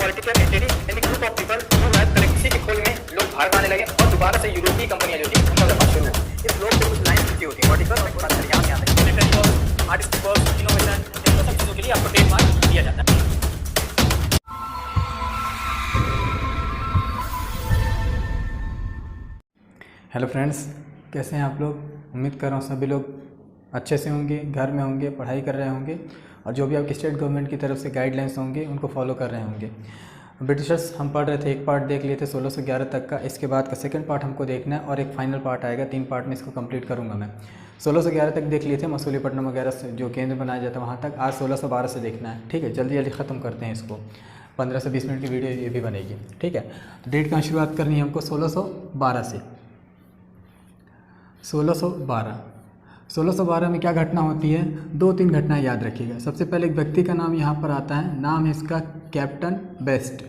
Political military and group of people who have collect इसी के खोल में लोग भारत आने लगे और दोबारा से यूरोपीय कंपनियां जो थी उनका व्यापार शुरू हुआ। इस लोग से कुछ लाइन लिखी होती है वर्टिकल और यहाँ से आता है आर्टिस्ट वर्क इनोवेशन इन सब चीज़ों के लिए आपको ट्रेडमार्क दिया जाता है। हेलो फ्रेंड्स, कैसे हैं आप लोग। उम्मीद कर रहा हूँ सभी लोग अच्छे से होंगे, घर में होंगे, पढ़ाई कर रहे होंगे और जो भी आपकी स्टेट गवर्नमेंट की तरफ से गाइडलाइंस होंगे उनको फॉलो कर रहे होंगे। ब्रिटिशर्स हम पढ़ रहे थे, एक पार्ट देख लिए थे 1611 तक का। इसके बाद का सेकंड पार्ट हमको देखना है और एक फाइनल पार्ट आएगा, 3 पार्ट में इसको कंप्लीट करूँगा मैं। 1611 तक देख लिए थे, मसूलीपट्टनम वगैरह से जो केंद्र बनाया जाता है वहाँ तक। आज 1612 से देखना है, ठीक है। जल्दी जल्दी ख़त्म करते हैं इसको, 15 से 20 मिनट की वीडियो ये भी बनेगी, ठीक है। तो डेट का शुरुआत करनी है हमको 1612 से। 1612 में क्या घटना होती है, 2-3 घटनाएं याद रखिएगा। सबसे पहले एक व्यक्ति का नाम यहाँ पर आता है, नाम है इसका कैप्टन बेस्ट।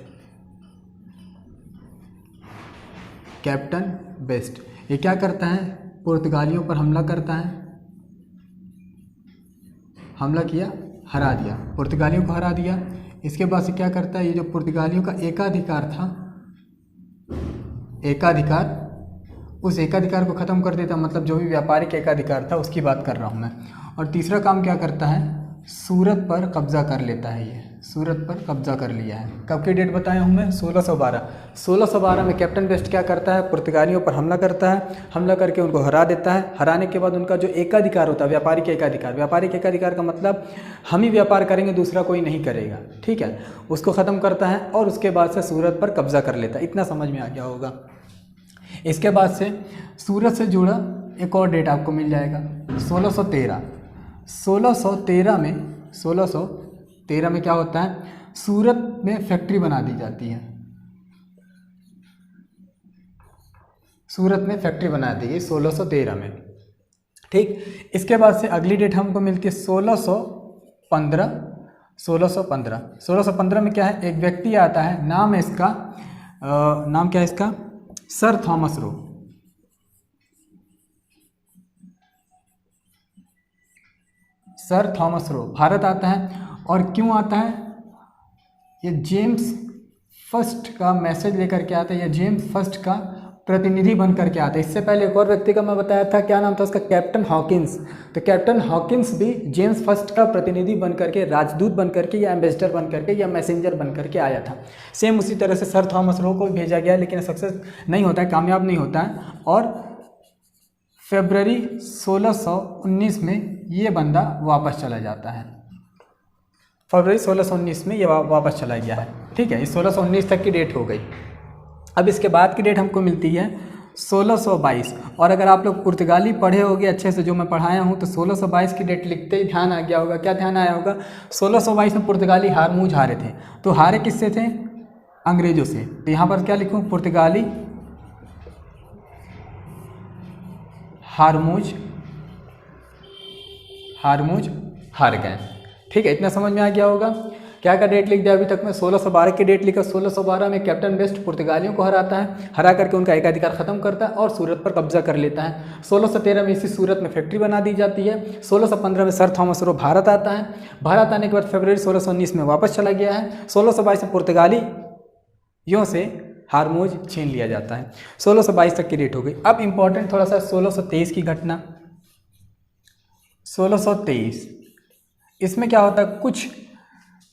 कैप्टन बेस्ट ये क्या करता है, पुर्तगालियों पर हमला करता है। हमला किया, हरा दिया, पुर्तगालियों को हरा दिया। इसके बाद से क्या करता है, ये जो पुर्तगालियों का एकाधिकार था, एकाधिकार, उस एकाधिकार को ख़त्म कर देता। मतलब जो भी व्यापारिक एकाधिकार था उसकी बात कर रहा हूँ मैं। और तीसरा काम क्या करता है, सूरत पर कब्ज़ा कर लेता है। ये सूरत पर कब्ज़ा कर लिया है। कब की डेट बताया हूँ मैं, 1612। 1612 में कैप्टन बेस्ट क्या करता है, पुर्तगालियों पर हमला करता है। हमला करके उनको हरा देता है। हराने के बाद उनका जो एकाधिकार होता है, व्यापारिक एकाधिकार, व्यापारिक एकाधिकार का मतलब हम ही व्यापार करेंगे, दूसरा कोई नहीं करेगा, ठीक है, उसको ख़त्म करता है और उसके बाद से सूरत पर कब्ज़ा कर लेता है। इतना समझ में आ गया होगा। इसके बाद से सूरत से जुड़ा एक और डेट आपको मिल जाएगा, 1613। 1613 में क्या होता है, सूरत में फैक्ट्री बना दी जाती है। सूरत में फैक्ट्री बना दी गई 1613 में, ठीक। इसके बाद से अगली डेट हमको मिलती है 1615। 1615 में क्या है, एक व्यक्ति आता है, नाम है इसका, नाम क्या है इसका, sir Thomas Roe. Sir Thomas Roe Bharat आता है। और क्यों आता है, ये जेम्स फर्स्ट का मैसेज लेकर के आता है, या जेम्स फर्स्ट का प्रतिनिधि बन करके आता है। इससे पहले एक और व्यक्ति का मैं बताया था, क्या नाम था उसका, कैप्टन हॉकिंस। तो कैप्टन हॉकिंस भी जेम्स फर्स्ट का प्रतिनिधि बन करके, राजदूत बन करके, या एम्बेसडर बन करके, या मैसेंजर बन करके आया था। सेम उसी तरह से सर थॉमस रो को भी भेजा गया, लेकिन सक्सेस नहीं होता है, कामयाब नहीं होता है। और फरवरी 1619 में ये बंदा वापस चला जाता है। फरवरी 1619 में ये वापस चला गया है, ठीक है। इस 1619 तक की डेट हो गई। अब इसके बाद की डेट हमको मिलती है 1622। और अगर आप लोग पुर्तगाली पढ़े होगे अच्छे से, जो मैं पढ़ाया हूँ, तो 1622 की डेट लिखते ही ध्यान आ गया होगा। क्या ध्यान आया होगा, 1622 में पुर्तगाली हारमूज हारे थे। तो हारे किससे थे, अंग्रेजों से। तो यहाँ पर क्या लिखूँ, पुर्तगाली हारमूज हार गए, ठीक है। इतना समझ में आ गया होगा। क्या का डेट लिख दिया अभी तक मैं, 1612 की डेट लिखा। 1612 में कैप्टन बेस्ट पुर्तगालियों को हराता है, हरा करके उनका एकाधिकार खत्म करता है और सूरत पर कब्जा कर लेता है। 1613 में इसी सूरत में फैक्ट्री बना दी जाती है। 1615 में सर थॉमस रो भारत आता है। भारत आने के बाद फरवरी 1619 में वापस चला गया है। 1622 में पुर्तगालियों से हारमूज छीन लिया जाता है। 1622 तक की डेट हो गई। अब इम्पॉर्टेंट थोड़ा सा 1623 की घटना। 1623 इसमें क्या होता है, कुछ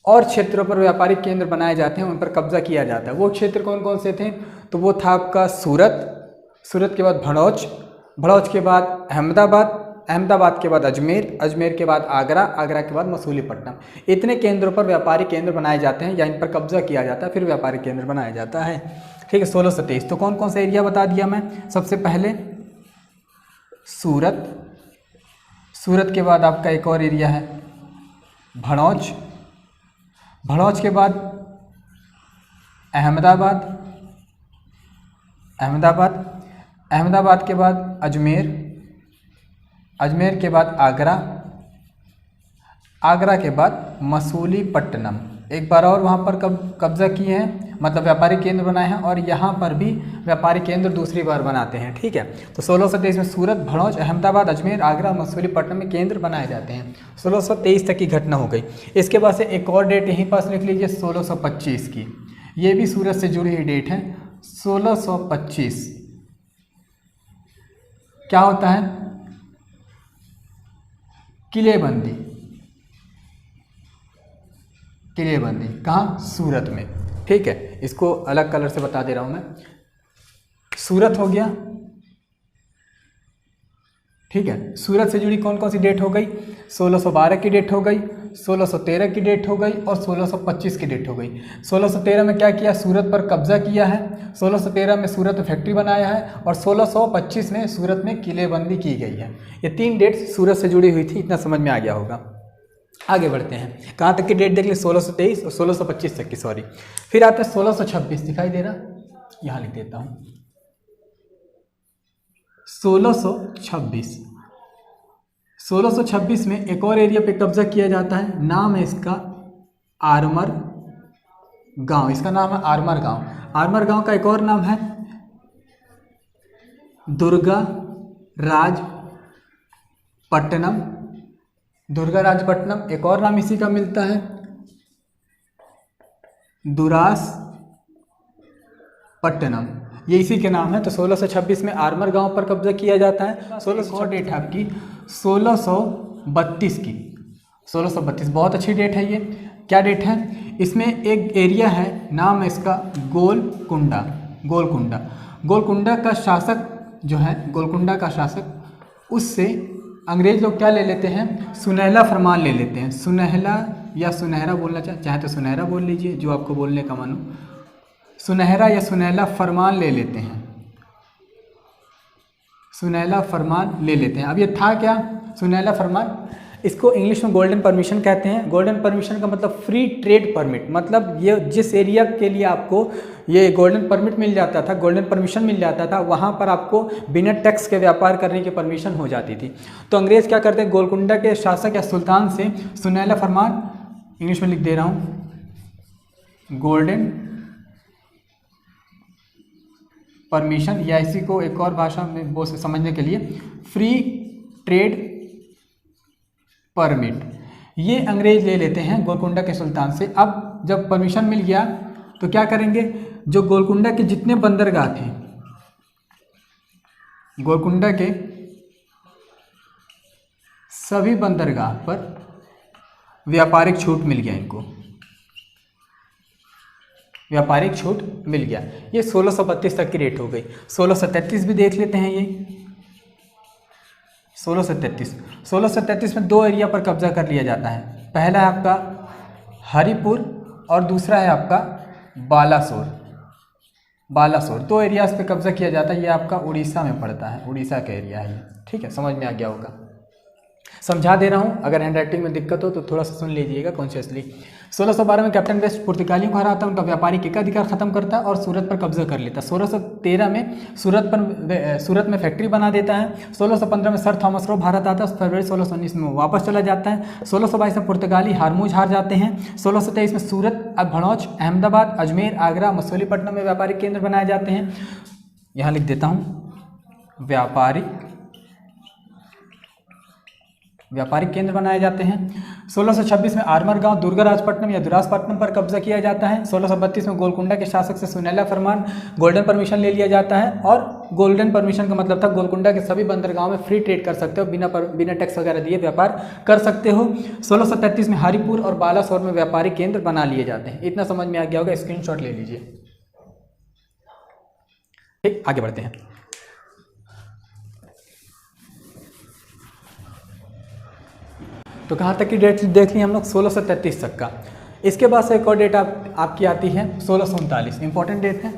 और क्षेत्रों पर व्यापारिक केंद्र बनाए जाते हैं, उन पर कब्जा किया जाता है। वो क्षेत्र कौन कौन से थे, तो वो था आपका सूरत के बाद भड़ौच के बाद अहमदाबाद के बाद अजमेर के बाद आगरा के बाद मसूलीपट्टनम। इतने केंद्रों पर व्यापारिक केंद्र बनाए जाते हैं, या इन पर कब्जा किया जाता है, फिर व्यापारिक केंद्र बनाया जाता है, ठीक है। 1623 तो कौन कौन सा एरिया बता दिया मैं। सबसे पहले सूरत के बाद आपका एक और एरिया है भड़ौच के बाद अहमदाबाद के बाद अजमेर के बाद आगरा के बाद मसूलीपट्टनम। एक बार और वहाँ पर कब्जा किए हैं, मतलब व्यापारिक केंद्र बनाए हैं, और यहाँ पर भी व्यापारिक केंद्र दूसरी बार बनाते हैं, ठीक है। तो 1623 में सूरत, भड़ौच, अहमदाबाद, अजमेर, आगरा, मसूलीपट्टनम में केंद्र बनाए जाते हैं। 1623 तक की घटना हो गई। इसके बाद से एक और डेट यहीं पास लिख लीजिए, 1625 की। ये भी सूरत से जुड़ी हुई डेट है 1625। क्या होता है? किलेबंदी। किलेबंदी कहाँ? सूरत में। ठीक है, इसको अलग कलर से बता दे रहा हूँ मैं। सूरत हो गया, ठीक है। सूरत से जुड़ी कौन कौन सी डेट हो गई? 1612 की डेट हो गई, 1613 की डेट हो गई और 1625 की डेट हो गई। 1613 में क्या किया? सूरत पर कब्जा किया है। 1613 में सूरत में फैक्ट्री बनाया है और 1625 में सूरत में किलेबंदी की गई है। ये 3 डेट सूरत से जुड़ी हुई थी, इतना समझ में आ गया होगा। आगे बढ़ते हैं, कहाँ तक की डेट देख ली? 1623 और 1625 तक की, सॉरी। फिर आता है 1626, दिखाई दे रहा? यहाँ लिख देता हूँ 1626। 1626 में एक और एरिया पे कब्जा किया जाता है, नाम है इसका आरमर गांव। इसका नाम है आरमर गांव। आरमर गांव का एक और नाम है दुर्गा राजपट्टनम। दुर्गा राजपट्टनम। एक और नाम इसी का मिलता है दुरास पट्टनम, ये इसी के नाम है। तो 1626 में आरमर गांव पर कब्जा किया जाता है। 1600 डेट है आपकी 1632 की। 1632 बहुत अच्छी डेट है। ये क्या डेट है? इसमें एक एरिया है, नाम है इसका गोलकुंडा। गोलकुंडा। गोलकुंडा का शासक जो है, गोलकुंडा का शासक, उससे अंग्रेज लोग क्या ले लेते हैं? सुनहला फरमान ले लेते हैं। सुनहला या सुनहरा बोलना चाहे तो सुनहरा बोल लीजिए, जो आपको बोलने का मन हो। सुनहरा या सुनहला फरमान ले लेते हैं। सुनहला फरमान ले लेते हैं। अब ये था क्या सुनहला फरमान? इसको इंग्लिश में गोल्डन परमिशन कहते हैं। गोल्डन परमिशन का मतलब फ्री ट्रेड परमिट, मतलब ये जिस एरिया के लिए आपको ये गोल्डन परमिट मिल जाता था, गोल्डन परमिशन मिल जाता था, वहाँ पर आपको बिना टैक्स के व्यापार करने की परमिशन हो जाती थी। तो अंग्रेज़ क्या करते हैं? गोलकुंडा के शासक या सुल्तान से सुनहला फरमान, इंग्लिश में लिख दे रहा हूँ गोल्डन परमिशन, या इसी को एक और भाषा में वो समझने के लिए फ्री ट्रेड परमिट, ये अंग्रेज ले लेते हैं गोलकुंडा के सुल्तान से। अब जब परमिशन मिल गया तो क्या करेंगे? जो गोलकुंडा के जितने बंदरगाह थे, गोलकुंडा के सभी बंदरगाह पर व्यापारिक छूट मिल गया इनको, व्यापारिक छूट मिल गया। ये 1632 तक की रेट हो गई। 1633 भी देख लेते हैं। ये 1633 में 2 एरिया पर कब्जा कर लिया जाता है। पहला है आपका हरिपुर और दूसरा है आपका बालासोर। बालासोर 2 एरियाज पे कब्जा किया जाता है। ये आपका उड़ीसा में पड़ता है, उड़ीसा का एरिया है ये। ठीक है, समझ में आ गया होगा। समझा दे रहा हूँ, अगर हैंड राइटिंग में दिक्कत हो तो थोड़ा सा सुन लीजिएगा कॉन्शियसली। 1612 में कैप्टन वेस्ट पुर्तगालियों को हराता है, उनका व्यापारिक एकाधिकार खत्म करता है और सूरत पर कब्जा कर लेता है। 1613 में सूरत में फैक्ट्री बना देता है। 1615 में सर थॉमस रो भारत आता है। फरवरी 1619 में वापस चला जाता है। 1622 में पुर्तगाली हारमूज हार जाते हैं। 1623 में सूरत, भड़ौच, अहमदाबाद, अजमेर, आगरा, मसूलीपट्टनम में व्यापारिक केंद्र बनाए जाते हैं। यहाँ लिख देता हूँ व्यापारिक केंद्र बनाए जाते हैं। 1626 में आरमर गांव, दुर्गा राजपट्टनम या दुरासपट्टनम पर कब्जा किया जाता है। 1632 में गोलकुंडा के शासक से सुनहला फरमान, गोल्डन परमिशन ले लिया जाता है। और गोल्डन परमिशन का मतलब था गोलकुंडा के सभी बंदरगाहों में फ्री ट्रेड कर सकते हो, बिना टैक्स वगैरह दिए व्यापार कर सकते हो। 1633 में हरिपुर और बालासोर में व्यापारिक केंद्र बना लिए जाते हैं। इतना समझ में आ गया होगा, स्क्रीनशॉट ले लीजिए। ठीक, आगे बढ़ते हैं। तो कहाँ तक की डेट देख ली हम लोग? 1633 तक का। इसके बाद से एक और डेट आपकी आती है 1639, इंपॉर्टेंट डेट है।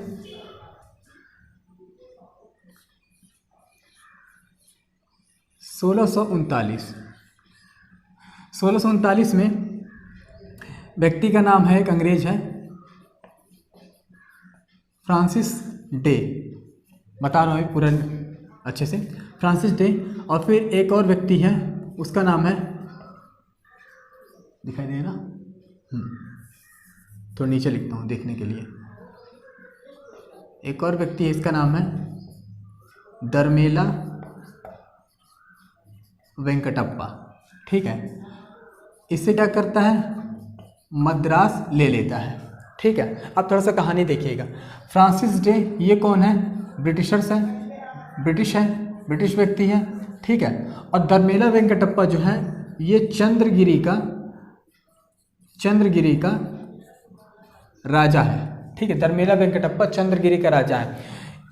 1639 में व्यक्ति का नाम है, एक अंग्रेज है, फ्रांसिस डे। बता रहा हूँ पूरा अच्छे से, फ्रांसिस डे। और फिर एक और व्यक्ति है, उसका नाम है, दिखाई दे रहा? तो नीचे लिखता हूँ देखने के लिए। एक और व्यक्ति है, इसका नाम है दरमेला वेंकटप्पा। ठीक है, इससे क्या करता है? मद्रास ले लेता है। ठीक है, अब थोड़ा सा कहानी देखिएगा। फ्रांसिस डे ये कौन है? ब्रिटिशर्स है, ब्रिटिश है, ब्रिटिश व्यक्ति है, ठीक है। और दरमेला वेंकटप्पा जो है ये चंद्रगिरी का राजा है, ठीक है। दरमेला वेंकटप्पा चंद्रगिरी का राजा है।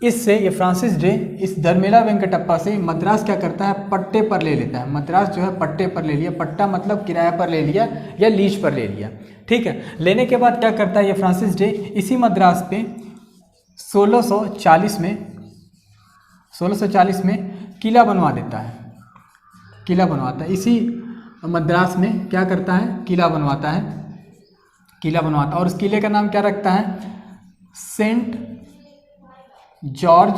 इससे ये फ्रांसिस डे इस दरमेला वेंकटप्पा से मद्रास क्या करता है? पट्टे पर ले लेता है। मद्रास जो है पट्टे पर ले लिया, पट्टा मतलब किराया पर ले लिया या लीज पर ले लिया, ठीक है। लेने के बाद क्या करता है ये फ्रांसिस डे? इसी मद्रास पे 1640 में किला बनवा देता है, किला बनवाता है। इसी मद्रास में क्या करता है? किला बनवाता है, किला बनवाता है। और उस किले का नाम क्या रखता है? Saint George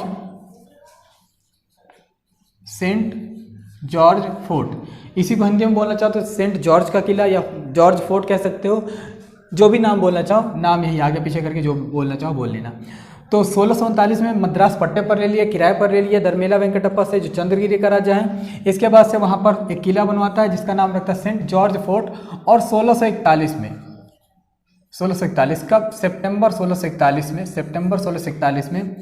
fort. इसी को हिंदी में बोलना चाहो तो सेंट जॉर्ज का किला या जॉर्ज फोर्ट कह सकते हो, जो भी नाम बोलना चाहो, नाम यही आगे पीछे करके जो बोलना चाहो बोल लेना। तो 1639 में मद्रास पट्टे पर ले लिया, किराए पर ले लिया दरमेला वेंकटप्पा से, जो चंद्रगिरी का राजा है। इसके बाद से वहाँ पर एक किला बनवाता है जिसका नाम रखता है सेंट जॉर्ज फोर्ट। और 1641 कब? सितंबर 1641 में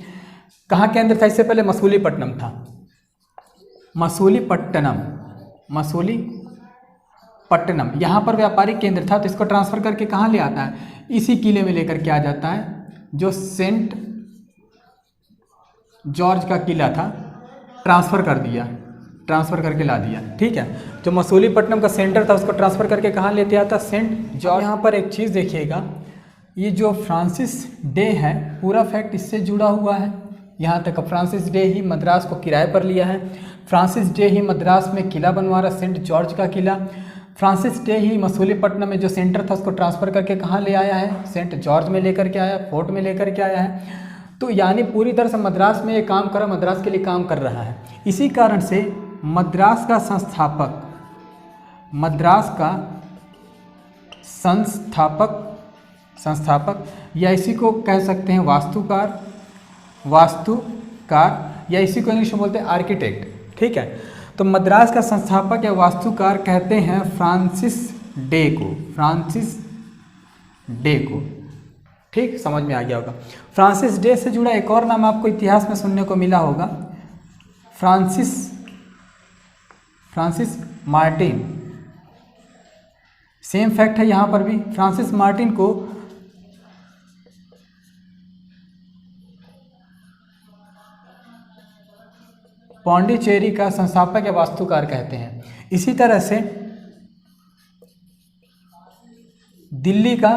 कहाँ केंद्र था? इससे पहले मसूलीपट्टनम था, मसूलीपट्टनम यहाँ पर व्यापारिक केंद्र था। तो इसको ट्रांसफ़र करके कहाँ ले आता है? इसी किले में लेकर के आ जाता है, जो सेंट जॉर्ज का किला था, ट्रांसफ़र करके ला दिया, ठीक है। जो मसूलीपट्टनम का सेंटर था उसको ट्रांसफ़र करके कहाँ लेते आता? Saint George. यहाँ पर एक चीज़ देखिएगा, ये जो फ्रांसिस डे है पूरा फैक्ट इससे जुड़ा हुआ है। यहाँ तक फ्रांसिस डे ही मद्रास को किराए पर लिया है, फ्रांसिस डे ही मद्रास में किला बनवा रहा सेंट जॉर्ज का किला, फ्रांसिस डे ही मसूलीपट्टनम में जो सेंटर था उसको ट्रांसफ़र करके कहाँ ले आया है? सेंट जॉर्ज में लेकर के आया, फोर्ट में लेकर के आया है। तो यानी पूरी तरह से मद्रास में ये काम कर रहा, मद्रास के लिए काम कर रहा है। इसी कारण से मद्रास का संस्थापक या इसी को कह सकते हैं वास्तुकार या इसी को इंग्लिश में बोलते हैं आर्किटेक्ट, ठीक है। तो मद्रास का संस्थापक या वास्तुकार कहते हैं फ्रांसिस डे को, ठीक, समझ में आ गया होगा। फ्रांसिस डे से जुड़ा एक और नाम आपको इतिहास में सुनने को मिला होगा, फ्रांसिस मार्टिन। सेम फैक्ट है यहाँ पर भी। फ्रांसिस मार्टिन को पौंडीचेरी का संस्थापक या वास्तुकार कहते हैं। इसी तरह से दिल्ली का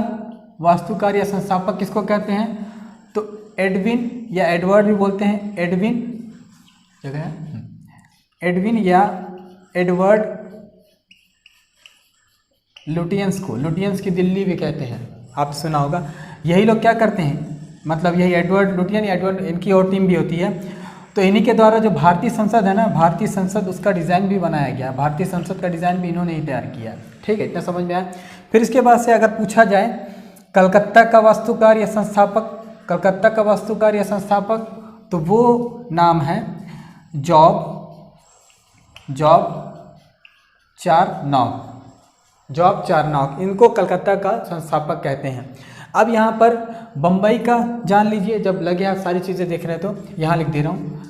वास्तुकार या संस्थापक किसको कहते हैं? तो एडविन या एडवर्ड भी बोलते हैं, एडविन या एडवर्ड लुटियंस की दिल्ली भी कहते हैं, आप सुना होगा। यही लोग क्या करते हैं, मतलब यही एडवर्ड लुटियन या एडवर्ड, इनकी और टीम भी होती है। तो इन्हीं के द्वारा जो भारतीय संसद है ना, भारतीय संसद उसका डिज़ाइन भी बनाया गया, भारतीय संसद का डिज़ाइन भी इन्होंने ही तैयार किया, ठीक है। इतना समझ में आया। फिर इसके बाद से अगर पूछा जाए कलकत्ता का वास्तुकार या संस्थापक, तो वो नाम है जॉब चारनॉक, इनको कलकत्ता का संस्थापक कहते हैं। अब यहाँ पर बम्बई का जान लीजिए, जब लगे आप सारी चीज़ें देख रहे हैं तो यहाँ लिख दे रहा हूँ।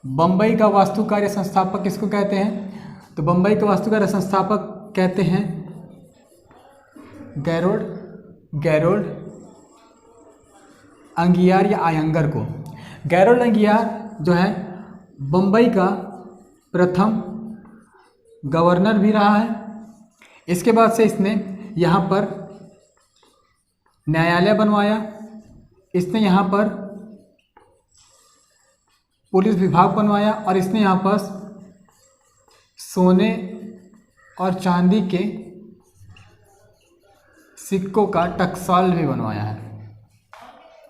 बम्बई का वास्तुकार या संस्थापक किसको कहते हैं? तो बम्बई का वास्तुकार या संस्थापक कहते हैं गैरोल्ड अंगियार या आयंगर को। गैरोल्ड अंगियार जो है बम्बई का प्रथम गवर्नर भी रहा है। इसके बाद से इसने यहाँ पर न्यायालय बनवाया, इसने यहाँ पर पुलिस विभाग बनवाया और इसने यहाँ पर सोने और चांदी के सिक्कों का टकसाल भी बनवाया है।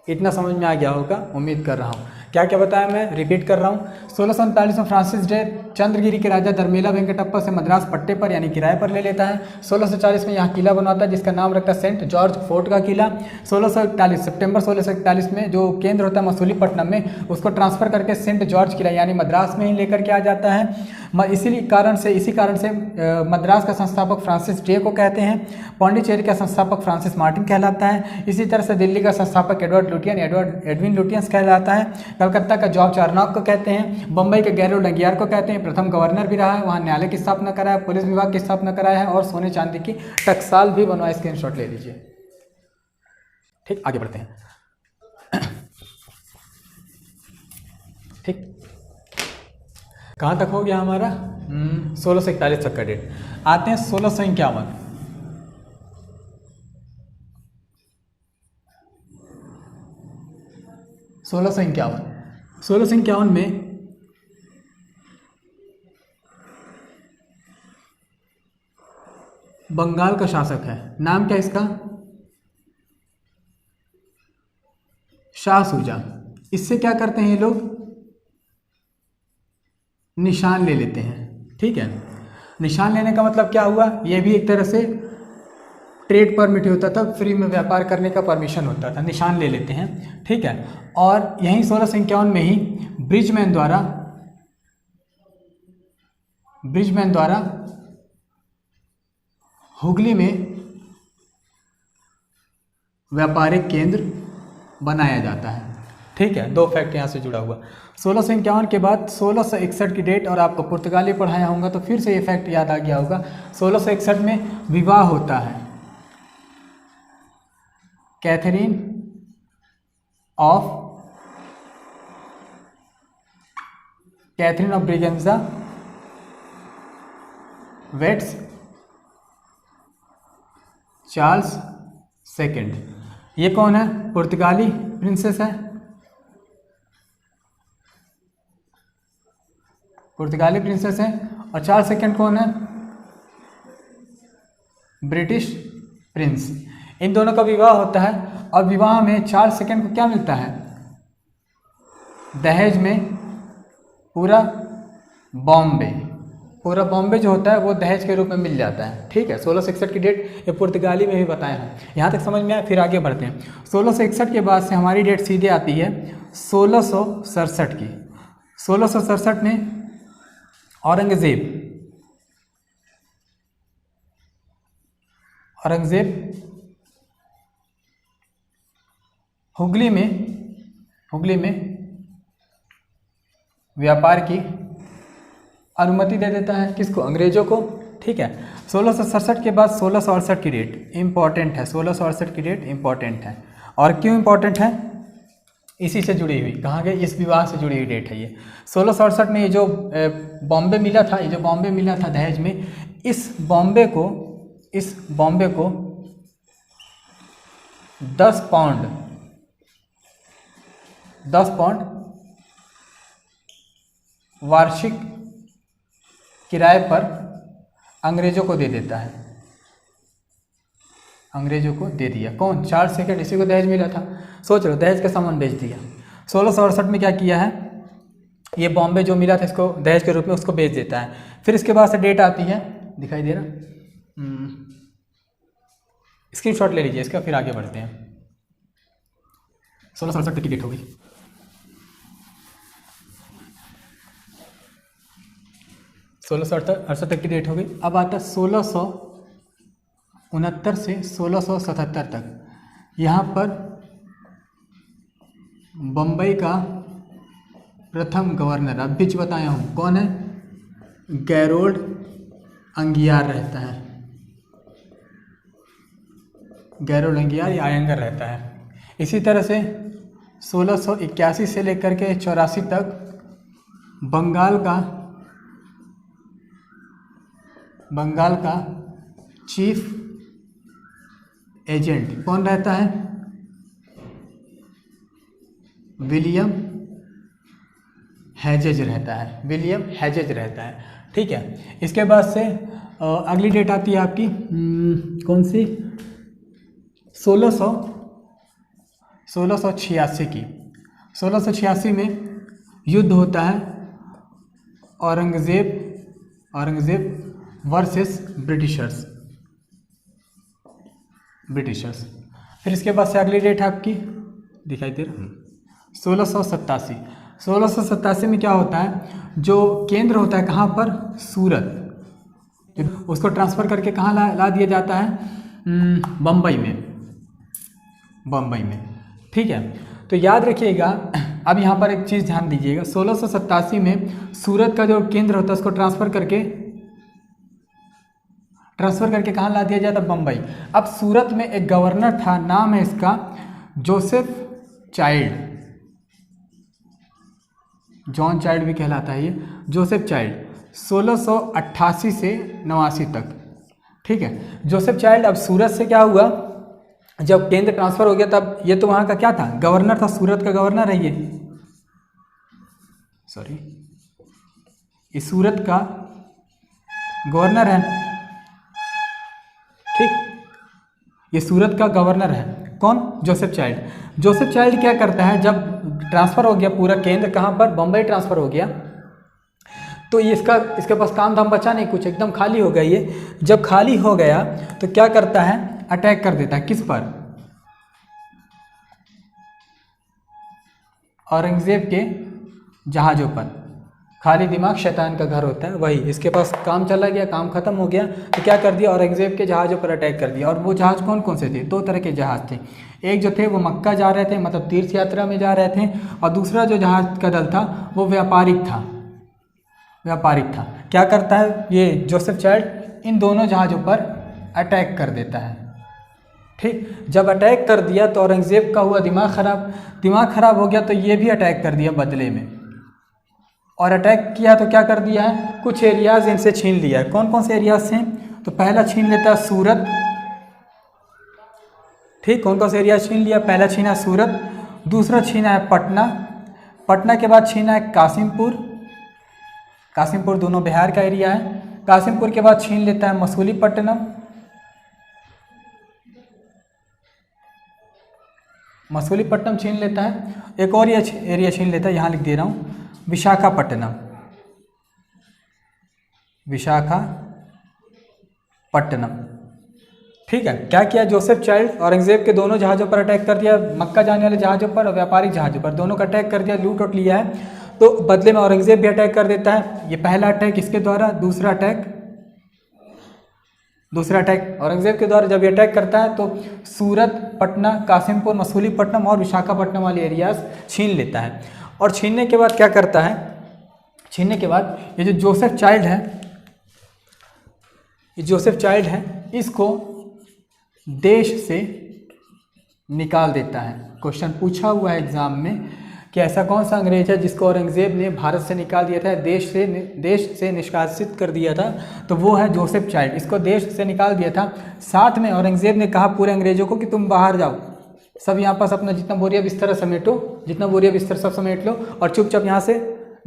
इतना समझ में आ गया होगा, उम्मीद कर रहा हूँ। क्या क्या बताया मैं रिपीट कर रहा हूँ। 1639 में फ्रांसिस डे चंद्रगिरी के राजा धर्मेला वेंकटप्पा से मद्रास पट्टे पर यानी किराए पर ले लेता है। 1640 में यहाँ किला बनवाता है जिसका नाम रखता है सेंट जॉर्ज फोर्ट का किला। 1641 सितंबर 1641 में जो केंद्र होता है मसूलीपट्टनम में, उसको ट्रांसफ़र करके सेंट जॉर्ज किला यानी मद्रास में ही लेकर के आ जाता है। इसी कारण से मद्रास का संस्थापक फ्रांसिस डे को कहते हैं। पौंडीचेरी का संस्थापक फ्रांसिस मार्टिन कहलाता है। इसी तरह से दिल्ली का संस्थापक एडविन लुटियंस कहलाता है। कलकत्ता का जॉर्ज चार्नॉक को कहते हैं। बम्बई के गैरोल्ड लंगियार को कहते हैं। प्रथम गवर्नर भी रहा है, वहाँ न्यायालय की स्थापना कराया, पुलिस विभाग की स्थापना कराया है और सोने चांदी की टकसाल भी बनवाए। स्क्रीनशॉट ले लीजिए। ठीक, आगे बढ़ते हैं। ठीक, कहाँ तक हो गया हमारा? 1641 तक का डेट। आते हैं 1651। 1651 में बंगाल का शासक है, नाम क्या इसका? शाह सूजा। इससे क्या करते हैं ये लोग? निशान ले लेते हैं। ठीक है, निशान लेने का मतलब क्या हुआ? ये भी एक तरह से ट्रेड परमिट होता था, फ्री में व्यापार करने का परमिशन होता था। निशान ले लेते हैं। ठीक है, और यहीं 1651 में ही ब्रिजमैन द्वारा हुगली में व्यापारिक केंद्र बनाया जाता है। ठीक है, दो फैक्ट यहाँ से जुड़ा हुआ। 1651 के बाद 1661 की डेट, और आपको पुर्तगाली पढ़ाया होगा तो फिर से ये फैक्ट याद आ गया होगा। 1661 में विवाह होता है Catherine of Braganza weds Charles second. ये कौन है? पुर्तगाली प्रिंसेस है। पुर्तगाली प्रिंसेस है। और चार्ल्स सेकंड कौन है? British Prince. इन दोनों का विवाह होता है और विवाह में चार्ल्स सेकंड को क्या मिलता है? दहेज में पूरा बॉम्बे जो होता है वो दहेज के रूप में मिल जाता है। ठीक है, 1661 की डेट ये पुर्तगाली में भी बताया है। यहाँ तक समझ में आया? फिर आगे बढ़ते हैं। 1661 के बाद से हमारी डेट सीधे आती है 1667 की। 1667 में औरंगजेब हुगली में व्यापार की अनुमति दे देता है। किसको? अंग्रेजों को। ठीक है, 1667 के बाद 1668 की डेट इम्पॉर्टेंट है। 1668 की डेट इम्पॉर्टेंट है। और क्यों इम्पॉर्टेंट है? इसी से जुड़ी हुई, कहाँ गए? इस विवाह से जुड़ी हुई डेट है ये। 1668 में ये जो बॉम्बे मिला था दहेज में, इस बॉम्बे को 10 पाउंड वार्षिक किराए पर अंग्रेजों को दे देता है। अंग्रेजों को दे दिया। कौन? Charles second. इसी को दहेज मिला था। सोच लो, दहेज का सामान बेच दिया। 1668 में क्या किया है? ये बॉम्बे जो मिला था इसको दहेज के रूप में उसको बेच देता है। फिर इसके बाद से डेट आती है, दिखाई दे रहा? स्क्रीनशॉट ले लीजिए इसका, फिर आगे बढ़ते हैं। 1668 की डेट हो गई। 1668 की डेट हो गई। अब आता 1669 से 1677 तक। यहाँ पर बम्बई का प्रथम गवर्नर, अब बीच बताया हूँ, कौन है? गैरोल्ड अंगियार रहता है। गैरोल्ड अंगियार या आयंगर रहता है। इसी तरह से 1681 से लेकर के 84 तक बंगाल का चीफ एजेंट कौन रहता है? विलियम हैजेज रहता है। ठीक है, इसके बाद से अगली डेट आती है आपकी कौन सी? 1686 की। 1686 में युद्ध होता है औरंगजेब वर्सेस ब्रिटिशर्स। फिर इसके बाद से अगली डेट है आपकी, दिखाई दे रहा, 1687 में क्या होता है, जो केंद्र होता है कहाँ पर, सूरत, उसको ट्रांसफ़र करके कहाँ ला दिया जाता है, बम्बई में। ठीक है, तो याद रखिएगा। अब यहाँ पर एक चीज़ ध्यान दीजिएगा, 1687 में सूरत का जो केंद्र होता है उसको ट्रांसफ़र करके कहाँ ला दिया जाता, बम्बई। अब सूरत में एक गवर्नर था, नाम है इसका जोसेफ चाइल्ड, जॉन चाइल्ड भी कहलाता है ये, जोसेफ चाइल्ड, 1688 से 89 तक। ठीक है, जोसेफ चाइल्ड। अब सूरत से क्या हुआ, जब केंद्र ट्रांसफ़र हो गया तब ये तो वहाँ का क्या था, गवर्नर था, सूरत का गवर्नर है ये, ये सूरत का गवर्नर है। ठीक, ये सूरत का गवर्नर है, कौन, जोसेफ चाइल्ड। जोसेफ चाइल्ड क्या करता है, जब ट्रांसफ़र हो गया पूरा केंद्र कहाँ पर, बम्बई ट्रांसफ़र हो गया, तो ये इसके पास काम धाम बचा नहीं कुछ, एकदम खाली हो गया ये। जब खाली हो गया तो क्या करता है, अटैक कर देता है, किस पर, औरंगजेब के जहाज़ों पर। खाली दिमाग शैतान का घर होता है, वही, इसके पास काम चला गया, काम खत्म हो गया, तो क्या कर दिया, औरंगजेब के जहाज़ों पर अटैक कर दिया। और वो जहाज़ कौन कौन से थे, दो तरह के जहाज़ थे, एक जो थे वो मक्का जा रहे थे, मतलब तीर्थ यात्रा में जा रहे थे, और दूसरा जो जहाज़ का दल था वो व्यापारिक था। क्या करता है ये जोसेफ चाइल्ड, इन दोनों जहाज़ों पर अटैक कर देता है। ठीक, जब अटैक कर दिया तो औरंगजेब का हुआ दिमाग ख़राब हो गया, तो ये भी अटैक कर दिया बदले में। और अटैक किया तो क्या कर दिया है, कुछ एरियाज़ इनसे छीन लिया है। कौन कौन से एरियाज़ हैं, तो पहला छीन लेता है सूरत। ठीक, कौन कौन से एरिया छीन लिया, पहला छीना सूरत, दूसरा छीना है पटना के बाद छीना है कासिमपुर, दोनों बिहार का एरिया है। कासिमपुर के बाद छीन लेता है मसूलीपट्टनम छीन लेता है। एक और एरिया छीन लेता है, यहाँ लिख दे रहा हूँ, विशाखापट्टनम। ठीक है, क्या किया जोसेफ चाइल्ड, औरंगजेब के दोनों जहाज़ों पर अटैक कर दिया, मक्का जाने वाले जहाज़ों पर और व्यापारिक जहाज़ों पर, दोनों का अटैक कर दिया, लूट उट लिया है। तो बदले में औरंगजेब भी अटैक कर देता है। ये पहला अटैक इसके द्वारा, दूसरा अटैक औरंगजेब के द्वारा। जब ये अटैक करता है तो सूरत, पटना, कासिमपुर, मसूलीपट्टनम और विशाखापट्टनम वाले एरियाज छीन लेता है। और छीनने के बाद क्या करता है, छीनने के बाद ये जो जोसेफ चाइल्ड है इसको देश से निकाल देता है। क्वेश्चन पूछा हुआ है एग्जाम में कि ऐसा कौन सा अंग्रेज है जिसको औरंगजेब ने भारत से निकाल दिया था, देश से निष्कासित कर दिया था, तो वो है जोसेफ चाइल्ड। इसको देश से निकाल दिया था। साथ में औरंगजेब ने कहा पूरे अंग्रेजों को कि तुम बाहर जाओ, सब यहाँ पास अपना जितना बोरिया बिस्तर समेटो, सब समेट लो और चुपचाप यहाँ से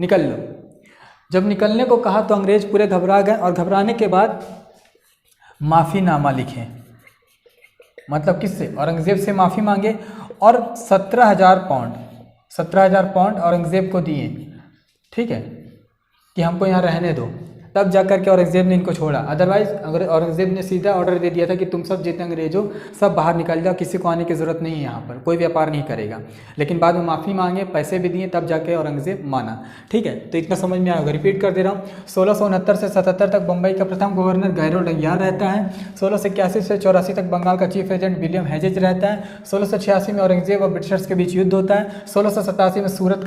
निकल लो। जब निकलने को कहा तो अंग्रेज पूरे घबरा गए और घबराने के बाद माफ़ीनामा लिखे, मतलब किससे, औरंगजेब से माफ़ी मांगे और 17,000 पाउंड औरंगजेब को दिए। ठीक है, कि हमको यहाँ रहने दो, तब जा कर के औरंगजेब ने इनको छोड़ा। अदरवाइज अगर औरंगजेब ने सीधा ऑर्डर दे दिया था कि तुम सब जितने अंग्रेज हो सब बाहर निकल जाओ, किसी को आने की ज़रूरत नहीं है, यहाँ पर कोई व्यापार नहीं करेगा। लेकिन बाद में माफ़ी मांगे, पैसे भी दिए, तब जाके औरंगजेब माना। ठीक है, तो इतना समझ में आया होगा, रिपीट कर दे रहा हूँ। 1669 से 77 तक बम्बई का प्रथम गवर्नर गैरो डंगियार रहता है। 1681 से 84 तक बंगाल का चीफ एजेंट विलियम हेजेज रहता है। 1686 में औरंगजेब और ब्रिटिशर्स के बीच युद्ध होता है। 1687 में सूरत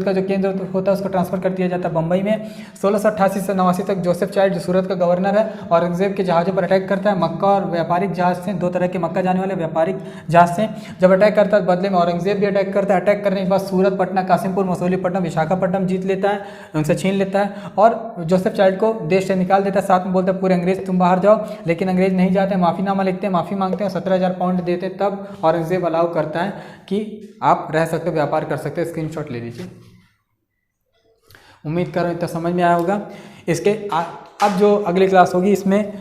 का जो केंद्र होता है उसको ट्रांसफर कर दिया जाता है बम्बई में। 1688 से 89 तक जोसेफ चाइल्ड सूरत का गवर्नर है, औरंगजेब के जहाज़ों पर अटैक करता है। मक्का और व्यापारिक जहाज़ से, दो तरह के मक्का जाने वाले व्यापारिक जहाज़ से जब अटैक करता है, बदले में औरंगजेब भी अटैक करता है। अटैक करने के बाद सूरत, पटना, कासिमपुर, मसूलीपट्टनम, विशाखापट्टनम जीत लेता है, उनसे छीन लेता है और जोसेफ चाइल्ड को देश से निकाल देता है। साथ में बोलता है पूरे अंग्रेज तुम बाहर जाओ, लेकिन अंग्रेज नहीं जाते, माफ़ीनामा लिखते हैं, माफ़ी मांगते हैं, 17,000 पाउंड देते, तब औरंगजेब अलाउ करता है कि आप रह सकते हो, व्यापार कर सकते हो। स्क्रीनशॉट ले लीजिए। उम्मीद कर रहा हूँ इतना समझ में आया होगा। इसके अब जो अगली क्लास होगी इसमें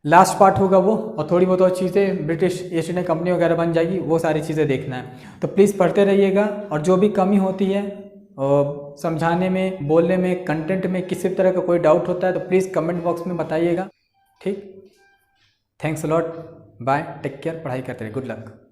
लास्ट पार्ट होगा वो, और थोड़ी बहुत और चीज़ें ब्रिटिश ईस्ट इंडिया कंपनी वगैरह बन जाएगी, वो सारी चीज़ें देखना है। तो प्लीज़ पढ़ते रहिएगा और जो भी कमी होती है समझाने में, बोलने में, कंटेंट में किसी तरह का कोई डाउट होता है तो प्लीज़ कमेंट बॉक्स में बताइएगा। ठीक, thanks a lot, bye, take care, पढ़ाई करते रहिए, गुड लक।